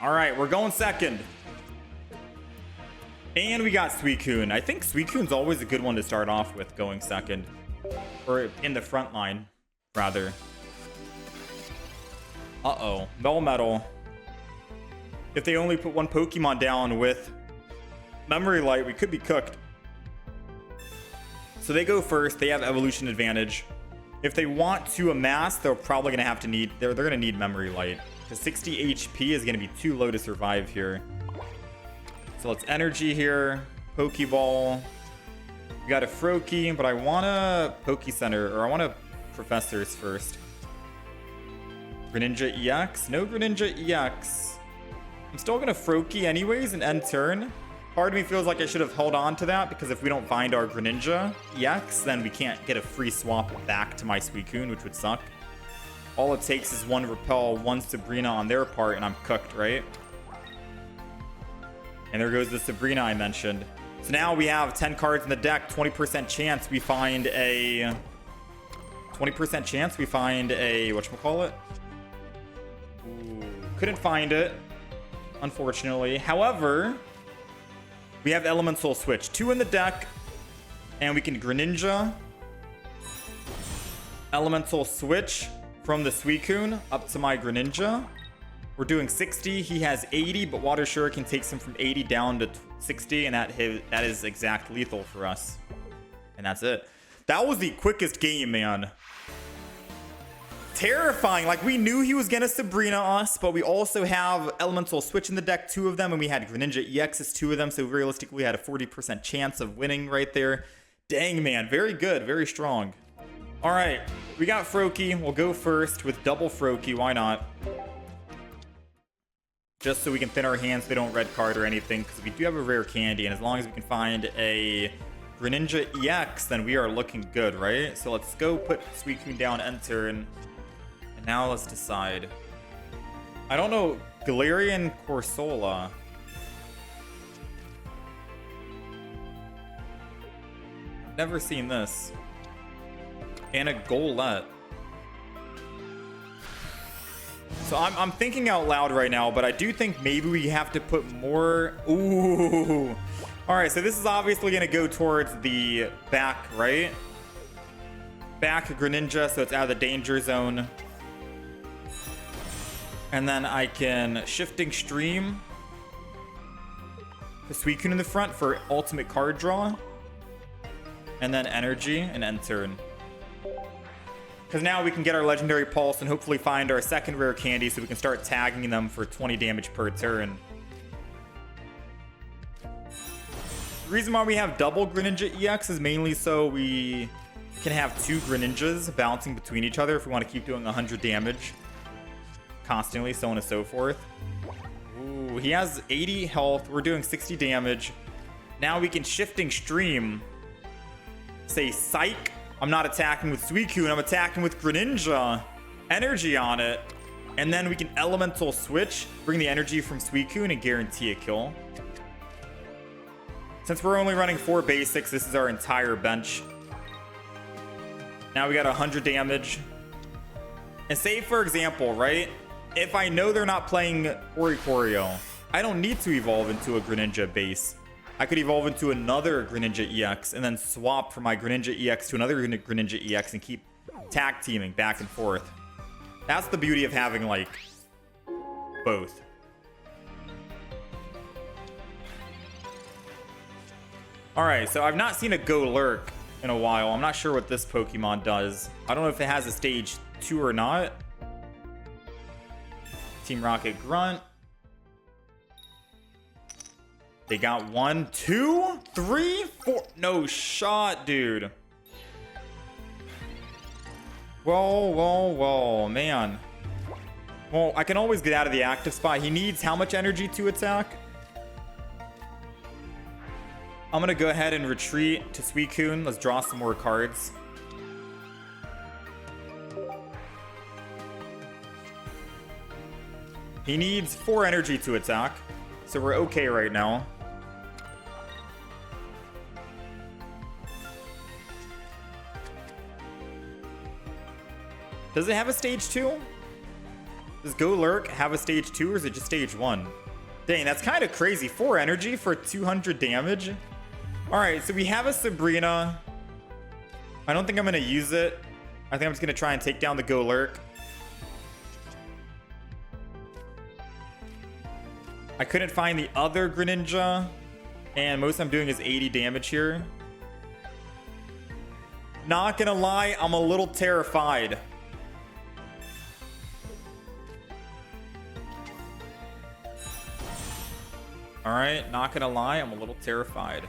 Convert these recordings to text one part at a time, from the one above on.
All right, we're going second. And we got Suicune. I think Suicune's always a good one to start off with going second. Or in the front line, rather. Uh-oh. Melmetal. If they only put one Pokemon down with Memory Light, we could be cooked. So they go first. They have evolution advantage. If they want to amass, they're probably going to have to need... They're going to need Memory Light. Because 60 HP is going to be too low to survive here. So let's energy here. Pokeball. We got a Froakie, but I want a Poke Center, or I want a Professors first. Greninja EX? No Greninja EX. I'm still going to Froakie anyways and end turn. Part of me feels like I should have held on to that, because if we don't find our Greninja EX, then we can't get a free swap back to my Suicune, which would suck. All it takes is one Repel, one Sabrina on their part, and I'm cooked, right? And there goes the Sabrina I mentioned. So now we have 10 cards in the deck, 20% chance we find a... 20% chance we find a... Whatchamacallit? Ooh, couldn't find it, unfortunately. However, we have Elemental Switch. 2 in the deck, and we can Greninja. Elemental Switch from the Suicune up to my Greninja. We're doing 60. He has 80, but Water Shuriken takes him from 80 down to 60, and that is exact lethal for us. And that's it. That was the quickest game, man. Terrifying. Like, we knew he was gonna Sabrina us, but we also have Elemental Switch in the deck, 2 of them, and we had Greninja EXs, 2 of them, so realistically we had a 40% chance of winning right there. Dang, man. Very good. Very strong. All right. We got Froakie. We'll go first with double Froakie. Why not? Just so we can thin our hands so they don't red card or anything, because we do have a rare candy, and as long as we can find a Greninja EX, then we are looking good, right? So let's go put Suicune down, enter, and now let's decide. I don't know. Galarian Corsola. Never seen this. And a Golett. So I'm thinking out loud right now, but I do think maybe we have to put more... Ooh. All right, so this is obviously going to go towards the back, right? Back Greninja, so it's out of the danger zone. And then I can Shifting Stream. The Suicune in the front for ultimate card draw. And then energy and end turn. Because now we can get our Legendary Pulse and hopefully find our second rare candy so we can start tagging them for 20 damage per turn. The reason why we have double Greninja EX is mainly so we can have 2 Greninjas bouncing between each other if we want to keep doing 100 damage constantly, so on and so forth. Ooh, he has 80 health. We're doing 60 damage. Now we can Shifting Stream. Say Psych. I'm not attacking with Suicune, I'm attacking with Greninja. Energy on it. And then we can Elemental Switch, bring the energy from Suicune, and guarantee a kill. Since we're only running 4 basics, this is our entire bench. Now we got 100 damage. And say, for example, right? If I know they're not playing Oricorio, I don't need to evolve into a Greninja base. I could evolve into another Greninja EX and then swap from my Greninja EX to another Greninja EX and keep tag teaming back and forth. That's the beauty of having, like, both. Alright, so I've not seen a Go Lurk in a while. I'm not sure what this Pokemon does. I don't know if it has a stage 2 or not. Team Rocket Grunt. They got 1, 2, 3, 4. No shot, dude. Whoa, man. Well, I can always get out of the active spot. He needs how much energy to attack? I'm going to go ahead and retreat to Suicune. Let's draw some more cards. He needs 4 energy to attack. So we're okay right now. Does it have a stage 2? Does Go Lurk have a stage 2 or is it just stage 1? Dang, that's kind of crazy. 4 energy for 200 damage. Alright, so we have a Sabrina. I don't think I'm going to use it. I think I'm just going to try and take down the Go Lurk. I couldn't find the other Greninja. And most I'm doing is 80 damage here. Not gonna lie, I'm a little terrified. Alright, not gonna lie, I'm a little terrified.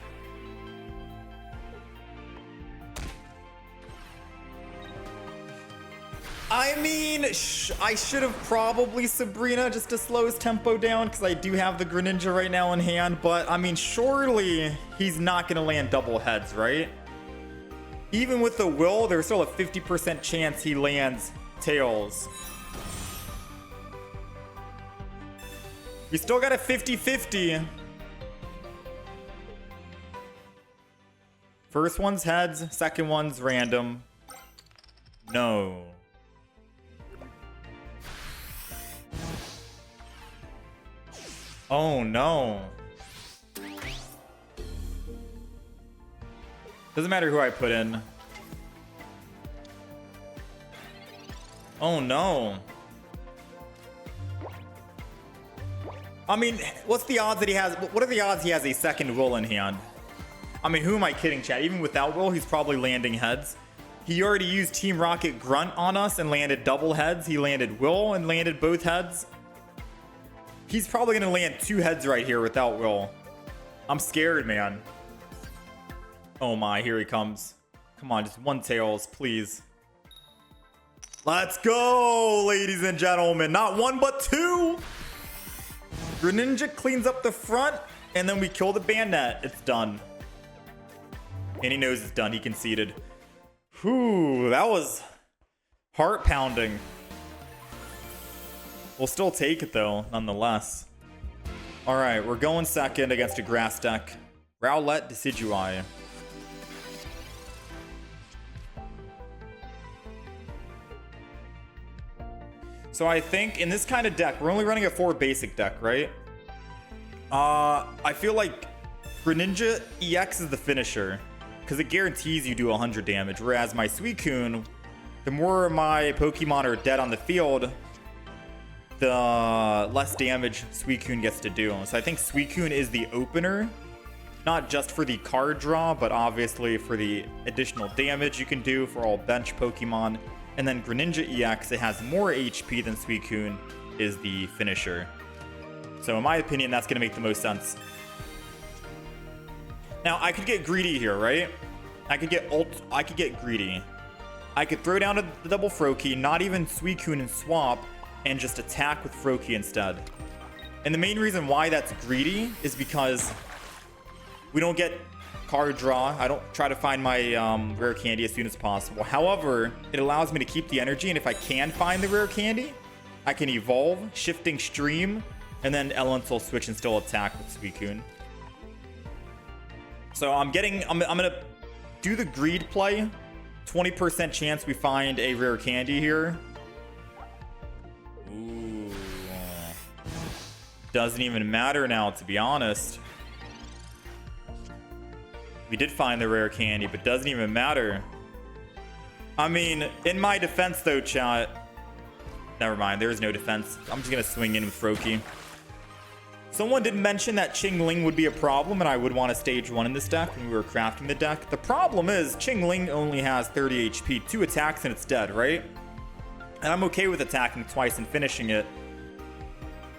I mean, I should have probably Sabrina just to slow his tempo down because I do have the Greninja right now in hand. But, I mean, surely he's not going to land double heads, right? Even with the will, there's still a 50% chance he lands tails. We still got a 50-50. First one's heads, second one's random. No. Oh no. Doesn't matter who I put in. Oh no. I mean, what's the odds that he has, what are the odds he has a second will in hand? I mean, who am I kidding, chat? Even without will, he's probably landing heads. He already used Team Rocket Grunt on us and landed double heads. He landed will and landed both heads. He's probably going to land 2 heads right here without will. I'm scared, man. Oh my, here he comes. Come on, just 1 tails, please. Let's go, ladies and gentlemen. Not 1, but 2. Greninja cleans up the front, and then we kill the Bandit. It's done. And he knows it's done. He conceded. Whew, that was heart-pounding. We'll still take it, though, nonetheless. All right, we're going second against a grass deck. Rowlet, Decidueye. So I think in this kind of deck, we're only running a 4 basic deck, right? I feel like Greninja EX is the finisher because it guarantees you do 100 damage. Whereas my Suicune, the more my Pokemon are dead on the field, the less damage Suicune gets to do. So I think Suicune is the opener, not just for the card draw, but obviously for the additional damage you can do for all bench Pokemon. And then Greninja EX, it has more HP than Suicune, is the finisher. So in my opinion, that's going to make the most sense. Now, I could get greedy here, right? I could get greedy. I could throw down the double Froakie, not even Suicune and swap, and just attack with Froakie instead. And the main reason why that's greedy is because we don't get card draw. I don't try to find my rare candy as soon as possible. However, it allows me to keep the energy, and if I can find the rare candy, I can evolve, shifting stream, and then elemental switch and still attack with Suicune. So I'm gonna do the greed play. 20% chance we find a rare candy here. Ooh. Doesn't even matter now, to be honest. We did find the rare candy, but doesn't even matter. I mean, in my defense though, chat. Never mind, there is no defense. I'm just gonna swing in with Froakie. Someone did mention that Qingling would be a problem, and I would want a stage 1 in this deck when we were crafting the deck. The problem is, Qingling only has 30 HP, 2 attacks, and it's dead, right? And I'm okay with attacking twice and finishing it.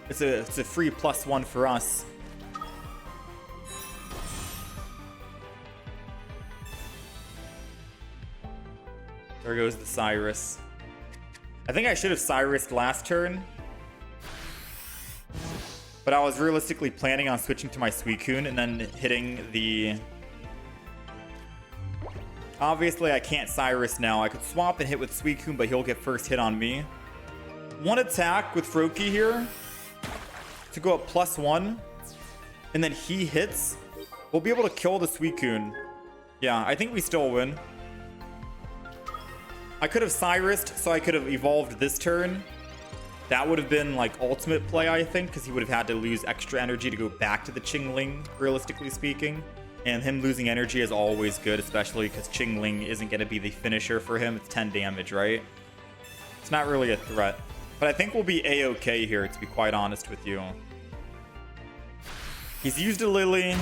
It's a free +1 for us. There goes the Cyrus. I think I should have Cyrus'd last turn. But I was realistically planning on switching to my Suicune and then hitting the... Obviously, I can't Cyrus now. I could swap and hit with Suicune, but he'll get first hit on me. 1 attack with Froakie here to go up +1. And then he hits. We'll be able to kill the Suicune. Yeah, I think we still win. I could have Cyrus'd, so I could have evolved this turn. That would have been like ultimate play, I think, because he would have had to lose extra energy to go back to the Qingling, realistically speaking. And him losing energy is always good, especially because Qingling isn't going to be the finisher for him. It's 10 damage, right? It's not really a threat. But I think we'll be A-okay here, to be quite honest with you. He's used a Lily.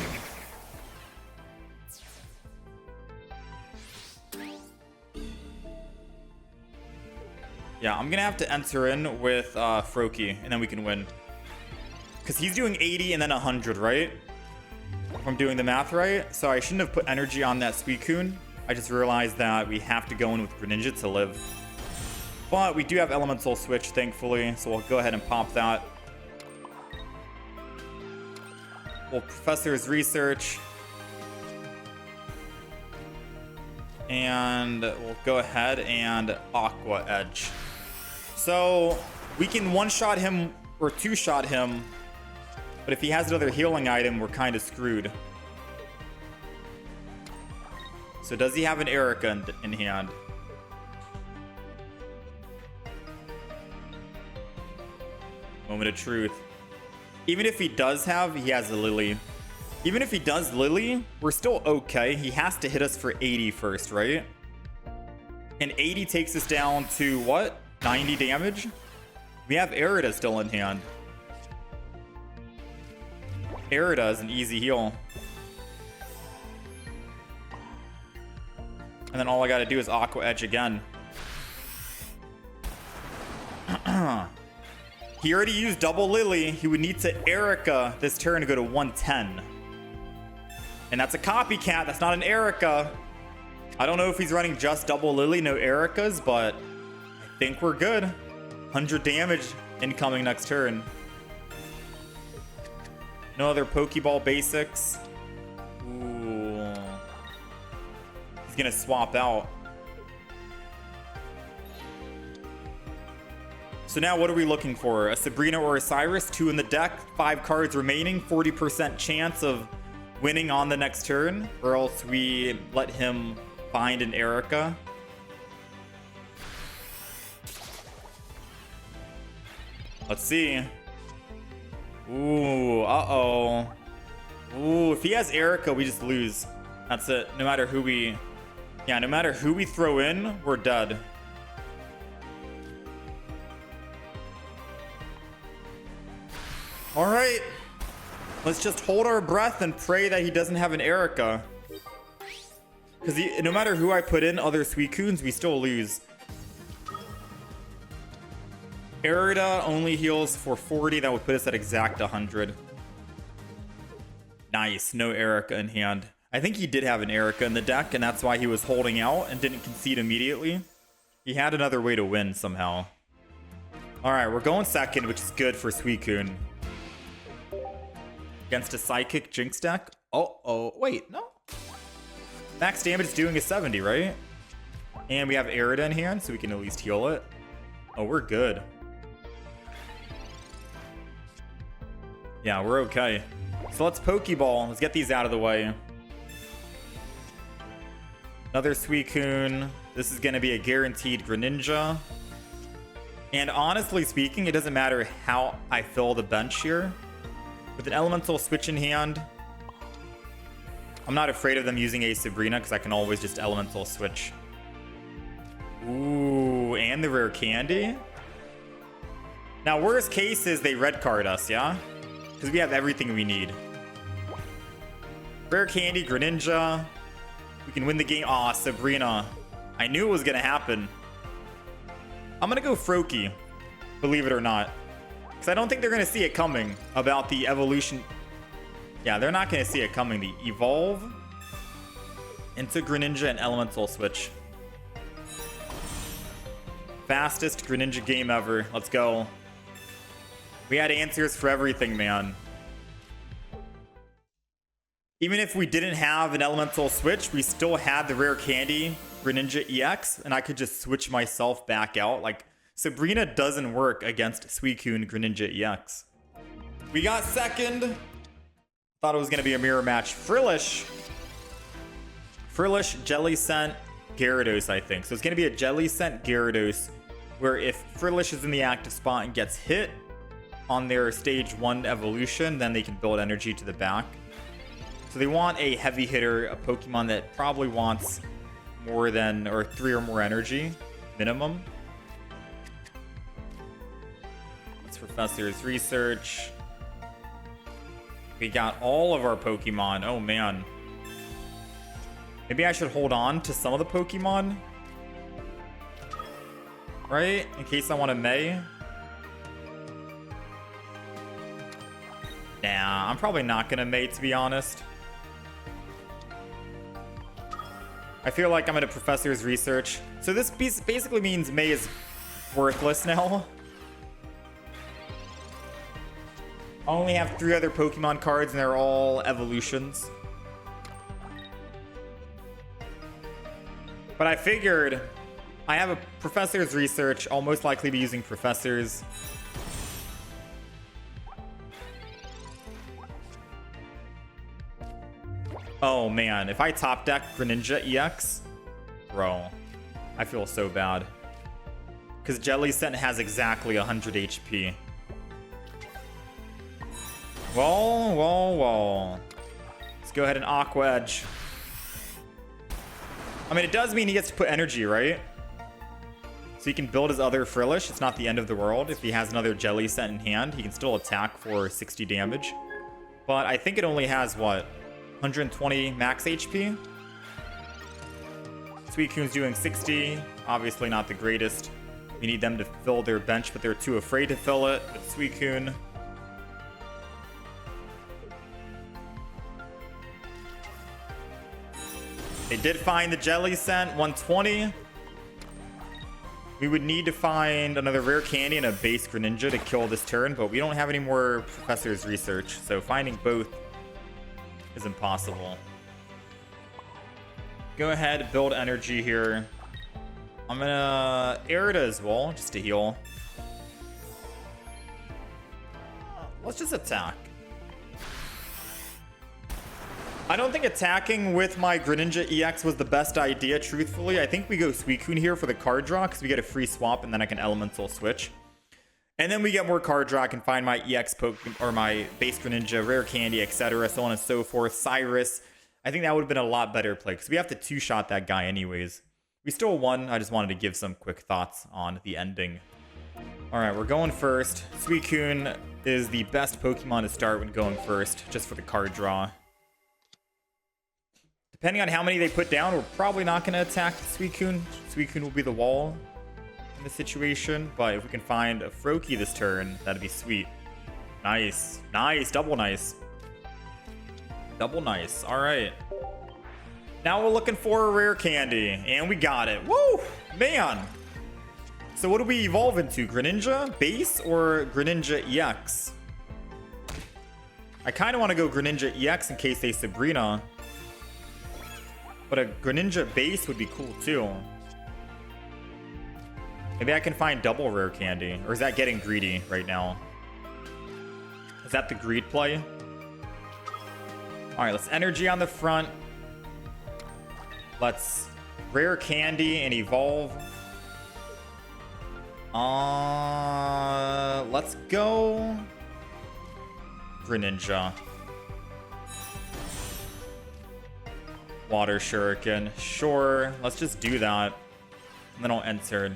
Yeah, I'm going to have to enter in with Froakie, and then we can win. Because he's doing 80 and then 100, right? If I'm doing the math right. So I shouldn't have put energy on that Suicune. I just realized that we have to go in with Greninja to live. But we do have Elemental Switch, thankfully. So we'll go ahead and pop that. We'll Professor's Research. And we'll go ahead and Aqua Edge. So we can one-shot him or two-shot him. But if he has another healing item, we're kind of screwed. So does he have an Erica in hand? Moment of truth. Even if he does have, he has a Lily. Even if he does Lily, we're still okay. He has to hit us for 80 first, right? And 80 takes us down to what? 90 damage? We have Irida still in hand. Irida is an easy heal. And then all I gotta do is Aqua Edge again. He already used double Lily. He would need to Erica this turn to go to 110. And that's a copycat. That's not an Erica. I don't know if he's running just double Lily, no Ericas, but I think we're good. 100 damage incoming next turn. No other Pokeball basics. Ooh. He's gonna swap out. So now what are we looking for? A Sabrina or a Cyrus? 2 in the deck, 5 cards remaining, 40% chance of winning on the next turn, or else we let him find an Erica. Let's see. Ooh, uh-oh. Ooh, if he has Erica, we just lose. That's it. No matter who we... Yeah, no matter who we throw in, we're dead. All right. Let's just hold our breath and pray that he doesn't have an Erica. Because no matter who I put in other Suicunes, we still lose. Irida only heals for 40. That would put us at exact 100. Nice. No Erica in hand. I think he did have an Erica in the deck, and that's why he was holding out and didn't concede immediately. He had another way to win somehow. All right, we're going second, which is good for Suicune. Against a Psychic Jinx deck. Oh, wait, no. Max damage is doing a 70, right? And we have Irida in hand, so we can at least heal it. Oh, we're good. Yeah, we're okay. So let's Pokeball. Let's get these out of the way. Another Suicune. This is going to be a guaranteed Greninja. And honestly speaking, it doesn't matter how I fill the bench here. With an Elemental Switch in hand, I'm not afraid of them using a Sabrina because I can always just Elemental Switch. Ooh, and the rare candy. Now, worst case is they red card us, yeah? Because we have everything we need. Rare candy, Greninja. We can win the game. Aw, Sabrina. I knew it was going to happen. I'm going to go Froakie, believe it or not. Because I don't think they're going to see it coming about the evolution. Yeah, they're not going to see it coming. The evolve into Greninja and Elemental Switch. Fastest Greninja game ever. Let's go. We had answers for everything, man. Even if we didn't have an Elemental Switch, we still had the rare candy Greninja EX, and I could just switch myself back out. Like, Sabrina doesn't work against Suicune Greninja EX. We got second. Thought it was going to be a mirror match. Frillish, Jelly Scent, Gyarados, I think. So it's going to be a Jelly Scent, Gyarados where if Frillish is in the active spot and gets hit on their stage 1 evolution, then they can build energy to the back. So they want a heavy hitter, a Pokemon that probably wants more than, or 3 or more energy, minimum. That's Professor's Research. We got all of our Pokemon. Oh man. Maybe I should hold on to some of the Pokemon. Right? In case I want to May. Nah, I'm probably not going to May, to be honest. I feel like I'm at a Professor's Research. So this basically means May is worthless now. I only have 3 other Pokemon cards and they're all evolutions. But I figured I have a Professor's Research. I'll most likely be using Professors. Oh man, if I top deck Greninja EX, bro, I feel so bad. Because Jelly Scent has exactly 100 HP. Whoa. Let's go ahead and Aqua Edge. I mean, it does mean he gets to put energy, right? So he can build his other Frillish. It's not the end of the world. If he has another Jelly Scent in hand, he can still attack for 60 damage. But I think it only has, what, 120 max HP? Suicune's doing 60. Obviously not the greatest. We need them to fill their bench, but they're too afraid to fill it with Suicune. They did find the Jelly Scent, 120. We would need to find another rare candy and a base Greninja to kill this turn, but we don't have any more Professor's Research, so finding both is impossible. Go ahead, build energy here. I'm gonna Irida as well, just to heal. Let's just attack. I don't think attacking with my Greninja EX was the best idea, truthfully. I think we go Suicune here for the card draw, because we get a free swap, and then I can Elemental Switch. And then we get more card draw. I can find my EX Pokemon, or my base Greninja, rare candy, etc., so on and so forth. Cyrus. I think that would have been a lot better play, because we have to two-shot that guy anyways. We still won. I just wanted to give some quick thoughts on the ending. Alright, we're going first. Suicune is the best Pokemon to start when going first, just for the card draw. Depending on how many they put down, we're probably not going to attack Suicune. Suicune will be the wall in the situation, but if we can find a Froakie this turn, that'd be sweet. Nice. Nice. Double nice. Double nice. All right. Now we're looking for a rare candy, and we got it. Woo! Man! So what do we evolve into? Greninja base or Greninja EX? I kind of want to go Greninja EX in case they Sabrina. But a Greninja base would be cool too. Maybe I can find double rare candy. Or is that getting greedy right now? Is that the greed play? Alright, let's energy on the front. Let's rare candy and evolve. Let's go Greninja. Water Shuriken. Sure, let's just do that. And then I'll enter.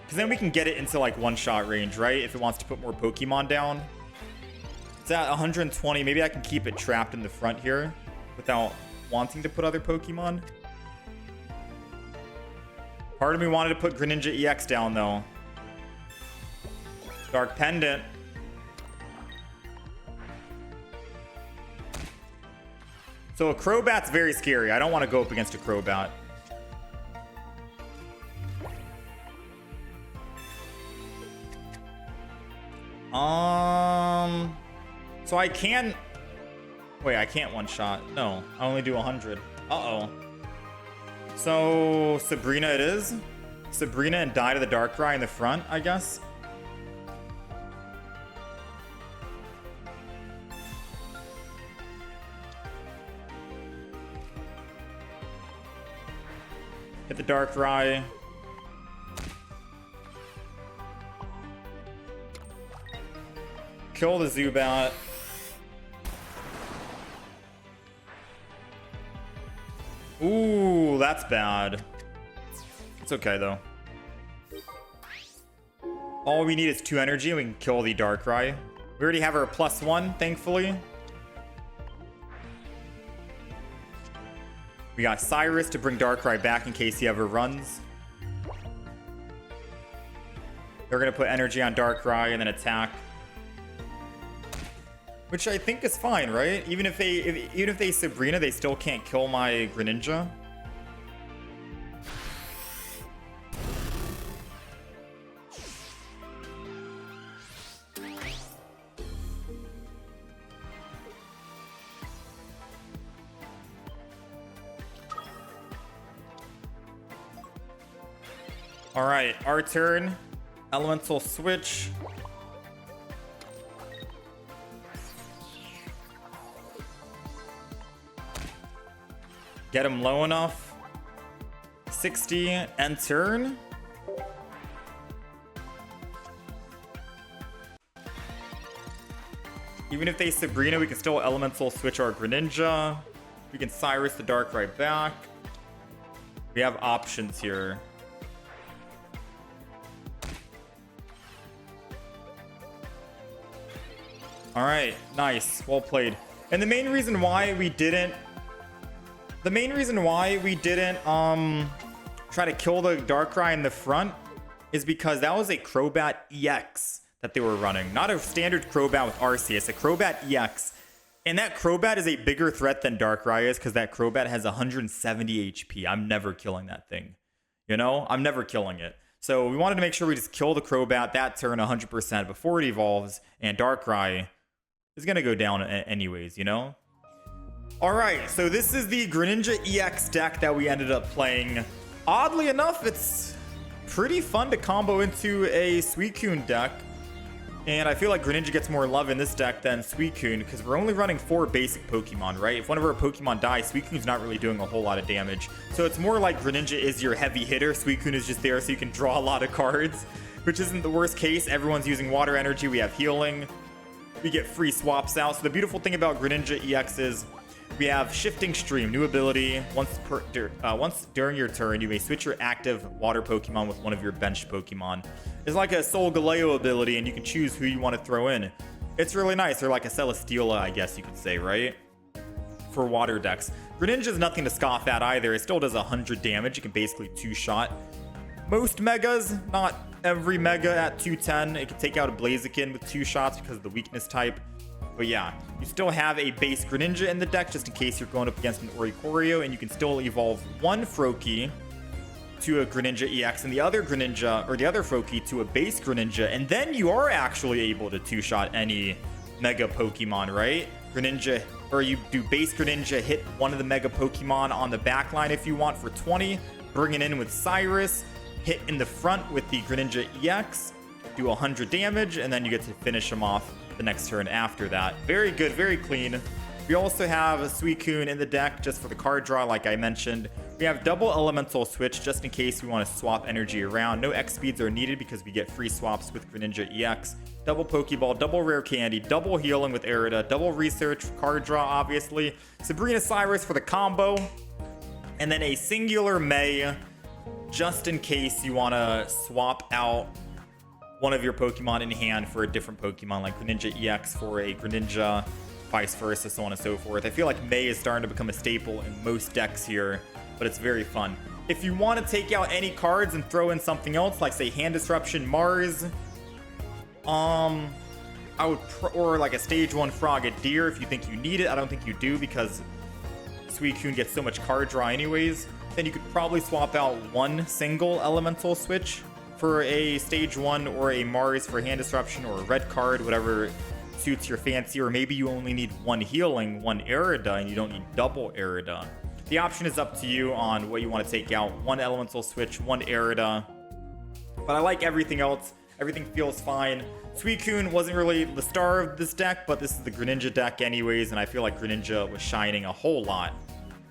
Because then we can get it into like one-shot range, right? If it wants to put more Pokemon down. It's at 120. Maybe I can keep it trapped in the front here without wanting to put other Pokemon. Part of me wanted to put Greninja EX down though. Dark Pendant. So a Crobat's very scary. I don't want to go up against a Crobat. So I can... Wait, I can't one-shot. No, I only do 100. Uh-oh. So Sabrina it is. Sabrina and die to the Darkrai in the front, I guess. Hit the Darkrai. kill the Zubat. Ooh, that's bad. It's okay, though. All we need is 2 energy, and we can kill the Darkrai. We already have our +1, thankfully. We got Cyrus to bring Darkrai back in case he ever runs. They're going to put energy on Darkrai and then attack. Which I think is fine, right? Even if they Sabrina, they still can't kill my Greninja. All right, our turn. Elemental switch. Get him low enough. 60 and turn. Even if they Sabrina, we can still elemental switch our Greninja. We can Cyrus the Darkrai back. We have options here. All right, nice, well played. And the main reason why we didn't try to kill the Darkrai in the front is because that was a Crobat EX that they were running, not a standard Crobat with Arceus, a Crobat EX. And that Crobat is a bigger threat than Darkrai is because that Crobat has 170 HP. I'm never killing that thing. You know, I'm never killing it. So we wanted to make sure we just kill the Crobat that turn 100% before it evolves, and Darkrai is going to go down anyways, you know? All right, so this is the Greninja EX deck that we ended up playing. Oddly enough, it's pretty fun to combo into a Suicune deck. And I feel like Greninja gets more love in this deck than Suicune because we're only running 4 basic Pokemon, right? If one of our Pokemon dies, Suicune's not really doing a whole lot of damage. So it's more like Greninja is your heavy hitter. Suicune is just there so you can draw a lot of cards, which isn't the worst case. Everyone's using water energy. We have healing. We get free swaps out. So the beautiful thing about Greninja EX is we have Shifting Stream, new ability. Once during your turn, you may switch your active water Pokemon with one of your bench Pokemon. It's like a Solgaleo ability, and you can choose who you want to throw in. It's really nice, or like a Celesteela, I guess you could say, right? For water decks. Greninja is nothing to scoff at either. It still does 100 damage. You can basically 2-shot most megas, not every mega at 210. It can take out a Blaziken with 2 shots because of the weakness type. But yeah, you still have a base Greninja in the deck just in case you're going up against an Oricorio, and you can still evolve one Froakie to a Greninja EX and the other Greninja, or the other Froakie to a base Greninja, and then you are actually able to 2-shot any Mega Pokemon, right? Greninja, or you do base Greninja, hit one of the Mega Pokemon on the back line if you want for 20, bring it in with Cyrus, hit in the front with the Greninja EX, do 100 damage, and then you get to finish them off the next turn after that. Very good, very clean. We also have a Suicune in the deck just for the card draw, like I mentioned. We have double elemental switch just in case we want to swap energy around. No X speeds are needed because we get free swaps with Greninja EX. Double Pokeball, double rare candy, double healing with Irida, double research, card draw obviously. Sabrina Cyrus for the combo. And then a singular May just in case you want to swap out one of your Pokemon in hand for a different Pokemon, like Greninja EX for a Greninja, vice versa, so on and so forth. I feel like May is starting to become a staple in most decks here, but it's very fun. If you want to take out any cards and throw in something else, like say Hand Disruption, Mars, I would, or like a Stage 1 Frogadier if you think you need it. I don't think you do because Suicune gets so much card draw anyways. Then you could probably swap out one single elemental switch for a Stage 1 or a Mars for Hand Disruption, or a red card, whatever suits your fancy. Or maybe you only need one healing, one Irida, and you don't need double Irida. The option is up to you on what you want to take out. One elemental switch, one Irida. But I like everything else. Everything feels fine. Suicune wasn't really the star of this deck, but this is the Greninja deck anyways, and I feel like Greninja was shining a whole lot